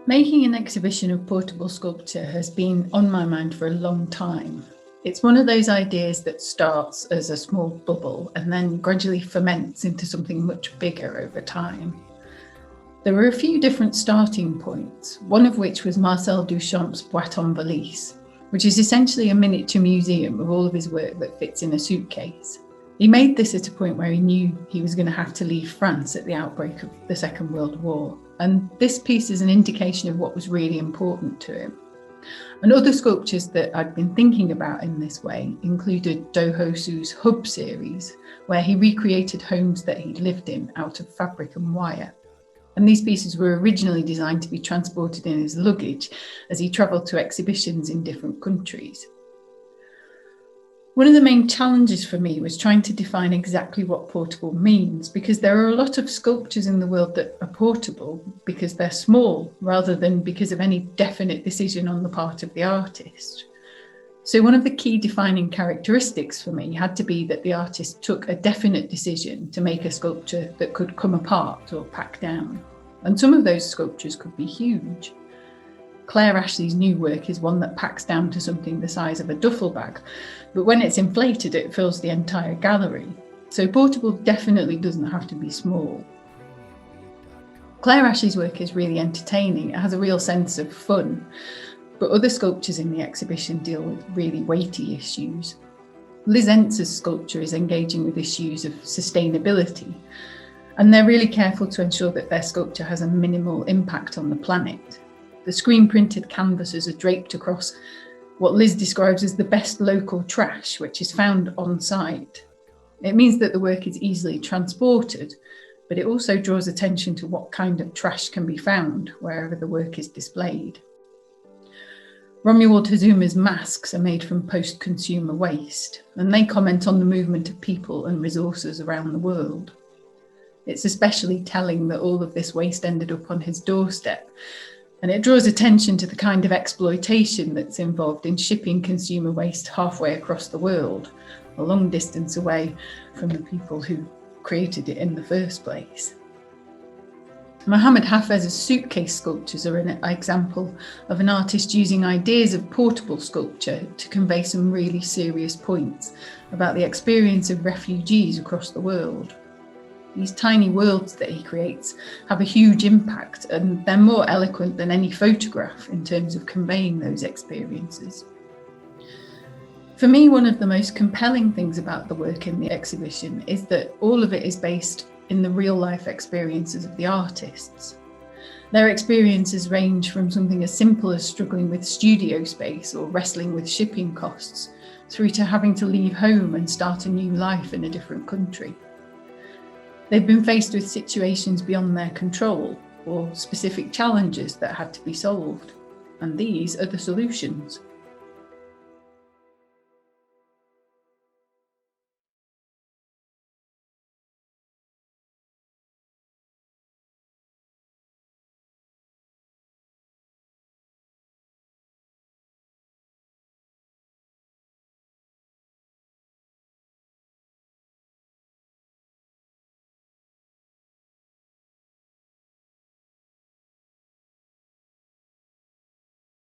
Making an exhibition of portable sculpture has been on my mind for a long time. It's one of those ideas that starts as a small bubble and then gradually ferments into something much bigger over time. There were a few different starting points, one of which was Marcel Duchamp's Boîte en Valise, which is essentially a miniature museum of all of his work that fits in a suitcase. He made this at a point where he knew he was going to have to leave France at the outbreak of the Second World War, and this piece is an indication of what was really important to him. And other sculptures that I'd been thinking about in this way included Do Hosu's Hub series, where he recreated homes that he'd lived in out of fabric and wire. And these pieces were originally designed to be transported in his luggage as he travelled to exhibitions in different countries. One of the main challenges for me was trying to define exactly what portable means, because there are a lot of sculptures in the world that are portable because they're small rather than because of any definite decision on the part of the artist. So one of the key defining characteristics for me had to be that the artist took a definite decision to make a sculpture that could come apart or pack down. And some of those sculptures could be huge. Claire Ashley's new work is one that packs down to something the size of a duffel bag, but when it's inflated, it fills the entire gallery. So portable definitely doesn't have to be small. Claire Ashley's work is really entertaining. It has a real sense of fun, but other sculptures in the exhibition deal with really weighty issues. Liz Entz's sculpture is engaging with issues of sustainability, and they're really careful to ensure that their sculpture has a minimal impact on the planet. The screen-printed canvases are draped across what Liz describes as the best local trash, which is found on site. It means that the work is easily transported, but it also draws attention to what kind of trash can be found wherever the work is displayed. Romuald Hazuma's masks are made from post-consumer waste, and they comment on the movement of people and resources around the world. It's especially telling that all of this waste ended up on his doorstep, and it draws attention to the kind of exploitation that's involved in shipping consumer waste halfway across the world, a long distance away from the people who created it in the first place. Mohammed Hafez's suitcase sculptures are an example of an artist using ideas of portable sculpture to convey some really serious points about the experience of refugees across the world. These tiny worlds that he creates have a huge impact, and they're more eloquent than any photograph in terms of conveying those experiences. For me, one of the most compelling things about the work in the exhibition is that all of it is based in the real-life experiences of the artists. Their experiences range from something as simple as struggling with studio space or wrestling with shipping costs, through to having to leave home and start a new life in a different country. They've been faced with situations beyond their control or specific challenges that had to be solved, and these are the solutions.